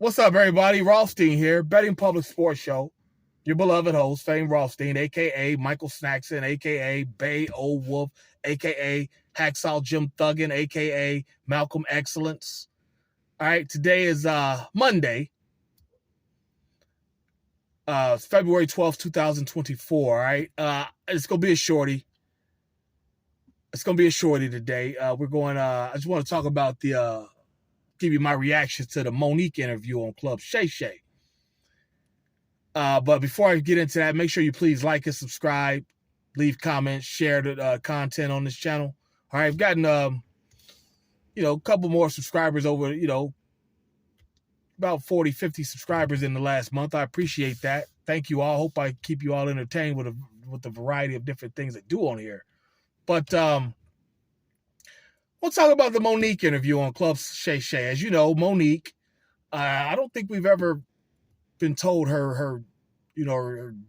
What's up, everybody? Rothstein here, Betting Public Sports Show. Your beloved host, Fame Rothstein, a.k.a. Michael Snackson, a.k.a. Bay Old Wolf, a.k.a. Hacksaw Jim Thuggin, a.k.a. Malcolm Excellence. All right, today is Monday. It's February 12th, 2024, all right? It's going to be a shorty. It's going to be a shorty today. I just want to talk about give you my reactions to the Monique interview on Club Shay. But before I get into that, make sure you please like and subscribe, leave comments, share the content on this channel. All right, I've gotten a couple more subscribers over, about 40, 50 subscribers in the last month. I appreciate that. Thank you all. Hope I keep you all entertained with the variety of different things I do on here. But we'll talk about the Monique interview on Club Shay. As you know, Monique, I don't think we've ever been told her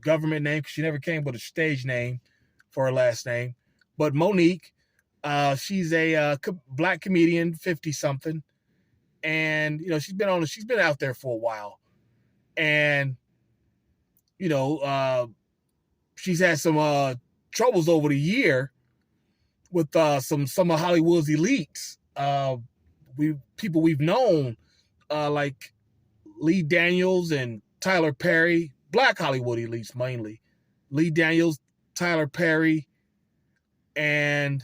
government name, because she never came with a stage name for her last name. But Monique, she's a black comedian, 50-something. And, she's been out there for a while. And, she's had some troubles over the year with some of Hollywood's elites. People we've known, like Lee Daniels and Tyler Perry, black Hollywood elites mainly. Lee Daniels, Tyler Perry, and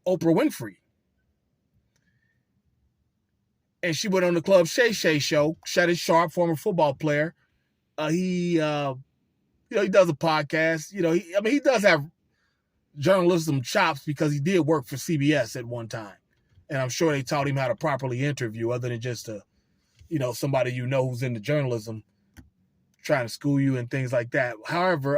Oprah Winfrey. And she went on the Club Shay show. Shannon Sharp, former football player. He does a podcast. He does have journalism chops because he did work for CBS at one time. And I'm sure they taught him how to properly interview, other than just somebody who's into journalism trying to school you and things like that. However,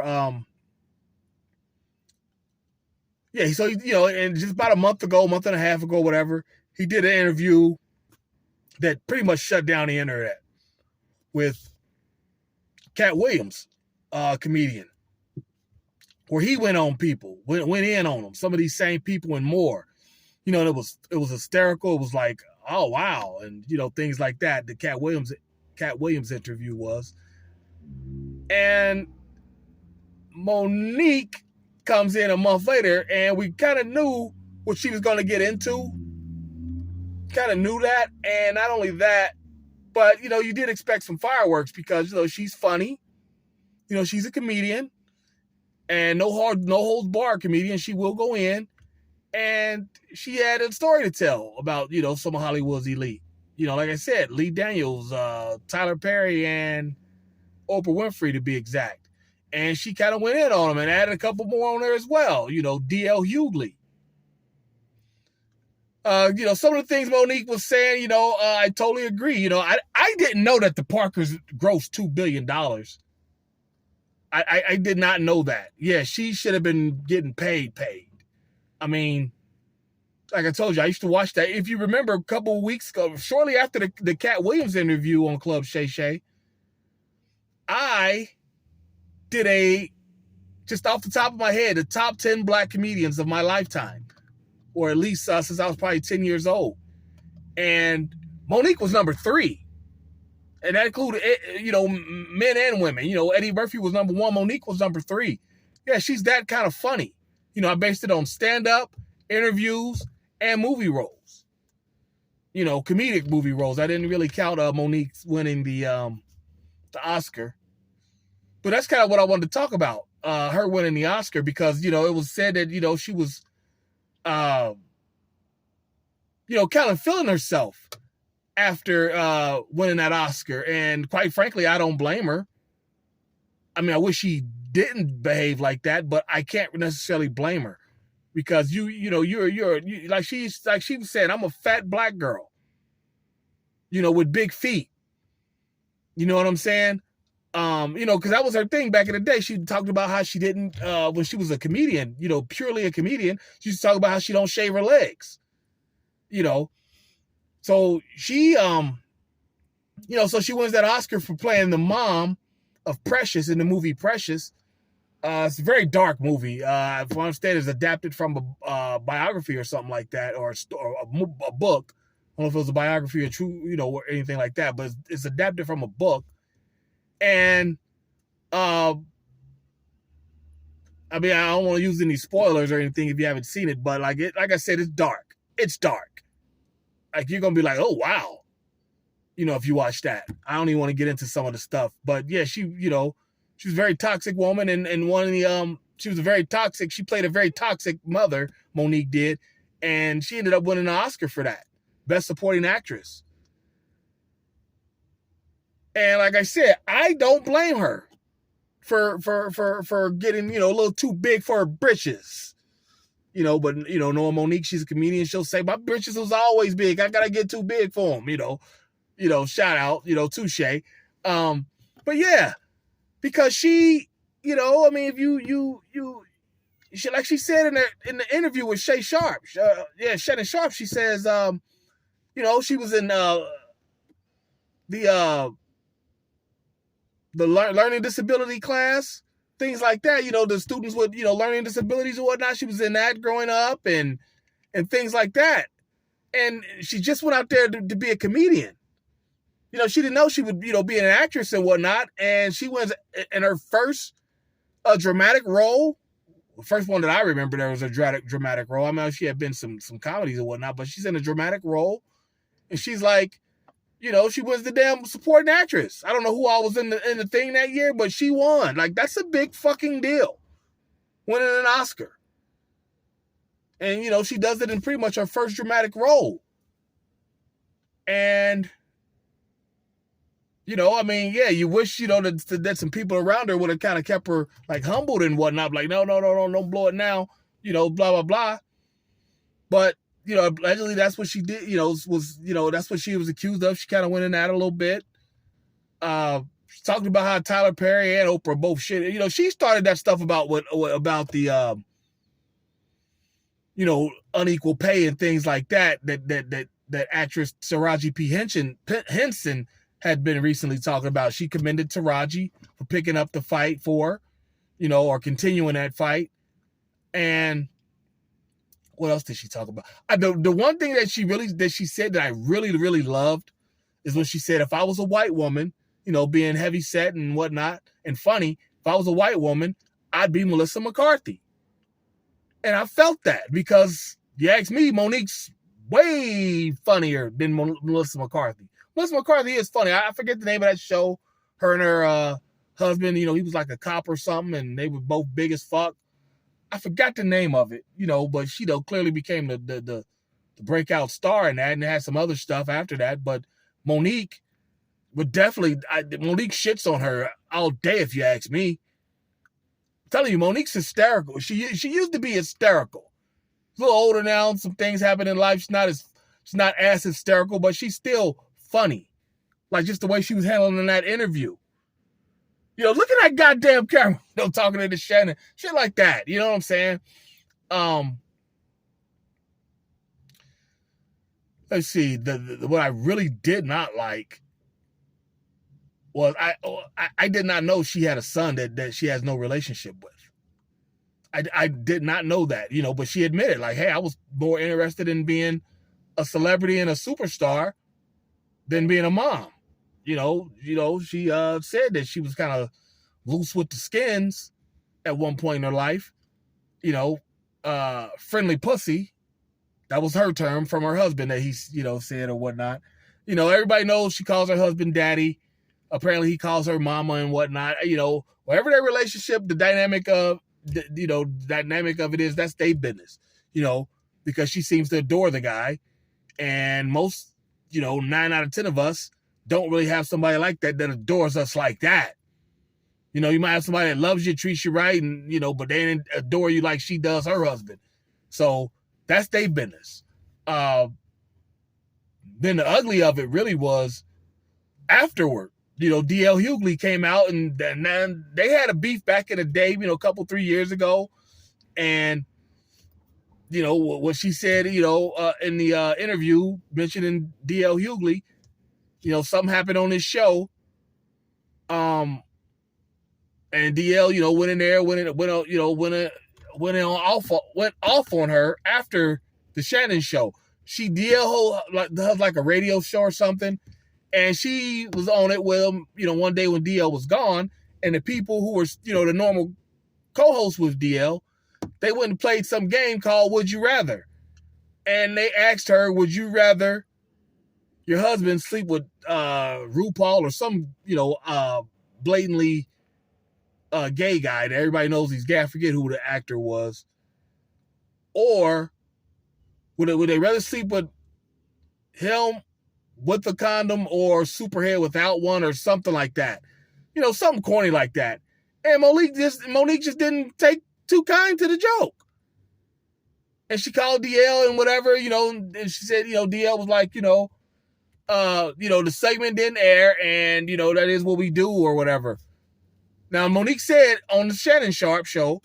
so and just about a month and a half ago, whatever, he did an interview that pretty much shut down the internet with Cat Williams, comedian, where he went on people, went in on them, some of these same people and more. It was hysterical. It was like, oh wow, and things like that. The Cat Williams interview was, and Monique comes in a month later, and we kind of knew what she was going to get into. Kind of knew that, and not only that, but you did expect some fireworks because she's funny. She's a comedian, and no holds barred comedian. She will go in, and she had a story to tell about some of Hollywood's elite. Like I said, Lee Daniels, Tyler Perry, and Oprah Winfrey, to be exact. And she kind of went in on them and added a couple more on there as well. D.L. Hughley. Some of the things Monique was saying, I totally agree. I didn't know that the Parkers grossed $2 billion. I did not know that. Yeah, she should have been getting paid. I mean, like I told you, I used to watch that. If you remember a couple of weeks ago, shortly after the Cat Williams interview on Club Shay, I did just off the top of my head, the top 10 black comedians of my lifetime. Or at least since I was probably 10 years old. And Monique was number 3. And that included, men and women. Eddie Murphy was number 1. Monique was number 3. Yeah, she's that kind of funny. I based it on stand-up, interviews, and movie roles. Comedic movie roles. I didn't really count Monique winning the Oscar. But that's kind of what I wanted to talk about. Her winning the Oscar because, it was said that, she was kind of feeling herself after winning that Oscar. And quite frankly, I don't blame her. I mean, I wish she didn't behave like that, but I can't necessarily blame her because you're like she was saying, I'm a fat black girl, with big feet. You know what I'm saying? Because that was her thing back in the day. She talked about how she didn't, when she was a comedian, purely a comedian, she used to talk about how she don't shave her legs, So she, so she wins that Oscar for playing the mom of Precious in the movie Precious. It's a very dark movie. If I understand, it's adapted from a biography or something like that, or a book I don't know if it was a biography or true, or anything like that, but it's adapted from a book. And I mean, I don't want to use any spoilers or anything if you haven't seen it, but like I said, it's dark. It's dark. Like you're gonna be like, oh wow, if you watch that. I don't even want to get into some of the stuff, but yeah, she was a very toxic woman, and one of the she was a very toxic. She played a very toxic mother. Monique did, and she ended up winning an Oscar for that, Best Supporting Actress. And like I said, I don't blame her for getting a little too big for her britches. But knowing Monique, she's a comedian. She'll say my britches was always big. I gotta get too big for them. Shout out, to Shay. But yeah, because she, I mean, if you she, like she said in the interview with Shay Sharp, Shannon Sharp, she says, she was in the learning disability class, things like that. The students with learning disabilities and whatnot. She was in that growing up and things like that. And she just went out there to be a comedian. She didn't know she would be an actress and whatnot. And she was in her first dramatic role. The first one that I remember, there was a dramatic role. I mean, she had been some comedies and whatnot, but she's in a dramatic role, and she's like, she was the damn supporting actress. I don't know who all was in the thing that year, but she won. Like, that's a big fucking deal, winning an Oscar. And she does it in pretty much her first dramatic role. And I mean, yeah, you wish, that some people around her would have kind of kept her, like, humbled and whatnot. Like, no, don't blow it now, blah, blah, blah. But, allegedly that's what she did, that's what she was accused of. She kind of went in that a little bit. She talked about how Tyler Perry and Oprah both shit. She started that stuff about the, unequal pay and things like that actress Taraji P. Henson had been recently talking about. She commended Taraji for picking up the fight for her, or continuing that fight. And what else did she talk about? The one thing that she said that I really, really loved is when she said, if I was a white woman, being heavy set and whatnot and funny, if I was a white woman, I'd be Melissa McCarthy. And I felt that because, you ask me, Monique's way funnier than Melissa McCarthy. Melissa McCarthy is funny. I forget the name of that show. Her and her husband, he was like a cop or something, and they were both big as fuck. I forgot the name of it, but she clearly became the breakout star in that, and had some other stuff after that. But Monique would definitely, Monique shits on her all day if you ask me. I'm telling you, Monique's hysterical. She used to be hysterical. She's a little older now. Some things happen in life. She's not as hysterical, but she's still funny. Like just the way she was handling in that interview. Look at that goddamn camera, talking to the Shannon. Shit like that. You know what I'm saying? Let's see. What I really did not like was I did not know she had a son that she has no relationship with. I did not know that, but she admitted, like, hey, I was more interested in being a celebrity and a superstar than being a mom. She said that she was kind of loose with the skins at one point in her life. Friendly pussy. That was her term from her husband that he, said or whatnot. Everybody knows she calls her husband daddy. Apparently he calls her mama and whatnot. Whatever their relationship, the dynamic of it is, that's their business. Because she seems to adore the guy. And most, 9 out of 10 of us don't really have somebody like that adores us like that. You might have somebody that loves you, treats you right, and, but they didn't adore you like she does her husband. So that's their business. Then the ugly of it really was afterward. D.L. Hughley came out and they had a beef back in the day, a couple, 3 years ago. And, what she said, in the interview mentioning D.L. Hughley, something happened on his show. And DL, went in there, went off on her after the Shannon show. She DL does like a radio show or something, and she was on it with him, one day when DL was gone, and the people who were, the normal co-hosts with DL, they went and played some game called Would You Rather. And they asked her, would you rather your husband sleep with RuPaul or some, blatantly gay guy that everybody knows he's gay? I forget who the actor was. Or would they rather sleep with him with a condom or superhead without one or something like that? Something corny like that. And Monique just didn't take too kind to the joke. And she called DL and whatever, and she said, DL was like, the segment didn't air and, that is what we do or whatever. Now, Monique said on the Shannon Sharp show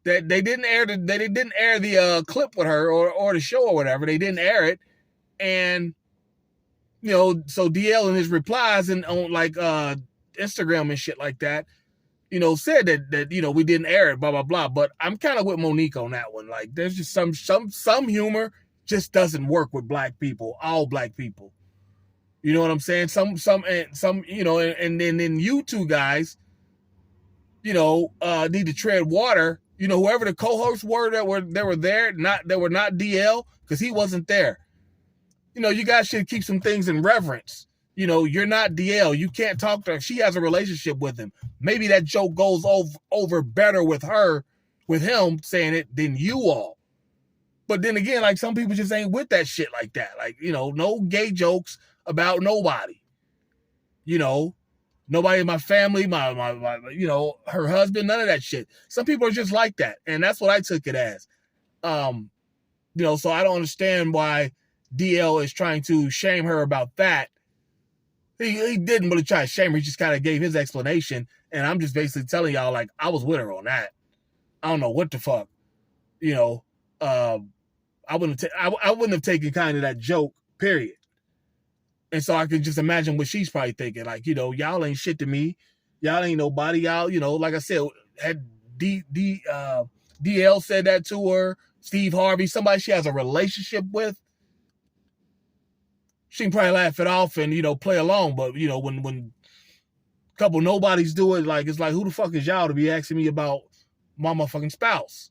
that they didn't air the clip with her or the show or whatever. They didn't air it. And, so DL in his replies and on like Instagram and shit like that, said that we didn't air it, blah, blah, blah. But I'm kind of with Monique on that one. Like, there's just some humor just doesn't work with black people, all black people. You know what I'm saying? Some, and then you two guys, need to tread water. Whoever the co-hosts were that were there, that were not DL, because he wasn't there. You guys should keep some things in reverence. You're not DL. You can't talk to her. She has a relationship with him. Maybe that joke goes over better with him saying it than you all. But then again, like, some people just ain't with that shit like that. Like, no gay jokes about nobody. Nobody in my family, my her husband, none of that shit. Some people are just like that. And that's what I took it as. So I don't understand why DL is trying to shame her about that. He didn't really try to shame her. He just kind of gave his explanation. And I'm just basically telling y'all, like, I was with her on that. I don't know what the fuck. I wouldn't have taken kind of that joke, period. And so I can just imagine what she's probably thinking. Like, y'all ain't shit to me. Y'all ain't nobody. Y'all, like I said, had DL said that to her. Steve Harvey, somebody she has a relationship with. She can probably laugh it off and, play along. But, when a couple nobodies do it, like, it's like, who the fuck is y'all to be asking me about my motherfucking spouse?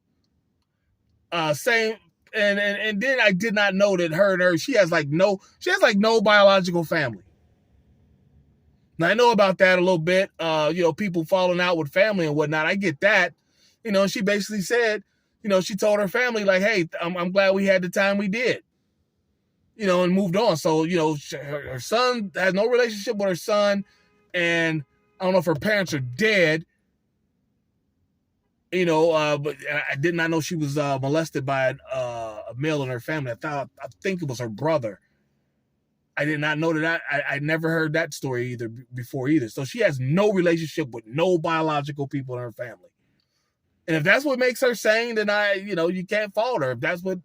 Same. And then I did not know that her, she has no biological family. Now, I know about that a little bit. People falling out with family and whatnot. I get that. She basically said, she told her family, like, hey, I'm glad we had the time we did. And moved on. So, her son has no relationship with her son. And I don't know if her parents are dead. But I did not know she was molested by a male in her family. I think it was her brother. I did not know that. I never heard that story before either. So she has no relationship with no biological people in her family. And if that's what makes her sane, then you can't fault her. If that's what,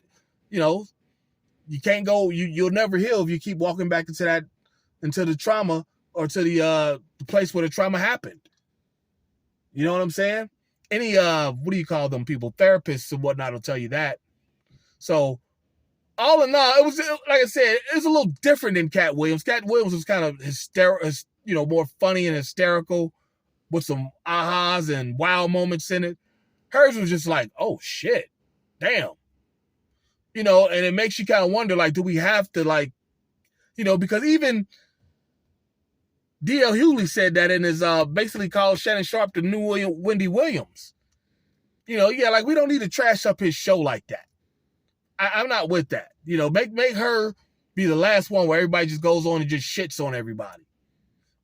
you can't go. You'll never heal if you keep walking back into the trauma or to the place where the trauma happened. You know what I'm saying? Any what do you call them people, therapists and whatnot, will tell you that. So all in all, it was, like I said, it was a little different than Cat Williams. Cat Williams was kind of hysterical, more funny and hysterical with some ahas and wow moments in it. Hers was just like, oh shit, damn. And it makes you kind of wonder, like, do we have to, like, because even D.L. Hughley said that in his basically called Shannon Sharp the new Wendy Williams. Like, we don't need to trash up his show like that. I'm not with that. Make her be the last one where everybody just goes on and just shits on everybody.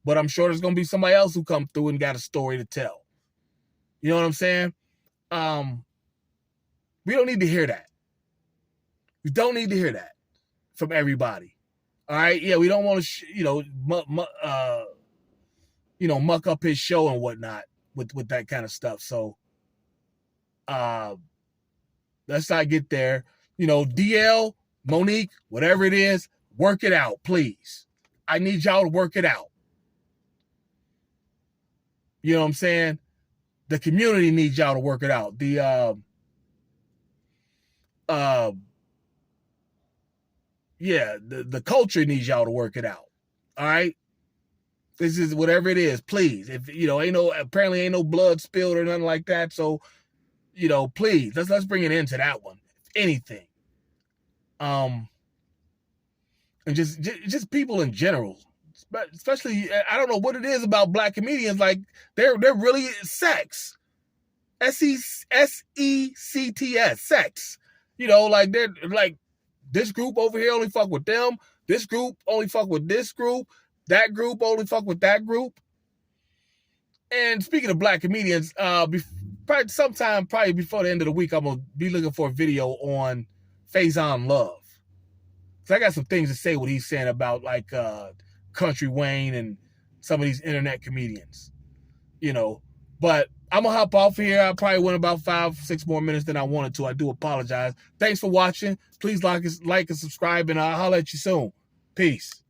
But I'm sure there's gonna be somebody else who come through and got a story to tell. You know what I'm saying? We don't need to hear that. We don't need to hear that from everybody. All right, yeah, we don't want to, muck up his show and whatnot with that kind of stuff. So, let's not get there. DL, Monique, whatever it is, work it out, please. I need y'all to work it out. You know what I'm saying? The community needs y'all to work it out. yeah, the culture needs y'all to work it out. All right. This is whatever it is, please. If apparently ain't no blood spilled or nothing like that. So, please let's bring an end to that one. If anything. And just people in general, especially, I don't know what it is about black comedians. Like they're really sex, SECTS, sex. Like they're like, this group over here only fuck with them. This group only fuck with this group. That group only fuck with that group. And speaking of black comedians, probably before the end of the week, I'm gonna be looking for a video on Faison Love. So I got some things to say what he's saying about like Country Wayne and some of these internet comedians, But I'm gonna hop off here. I probably went about 5-6 more minutes than I wanted to. I do apologize. Thanks for watching. Please like and subscribe, and I'll holler at you soon. Peace.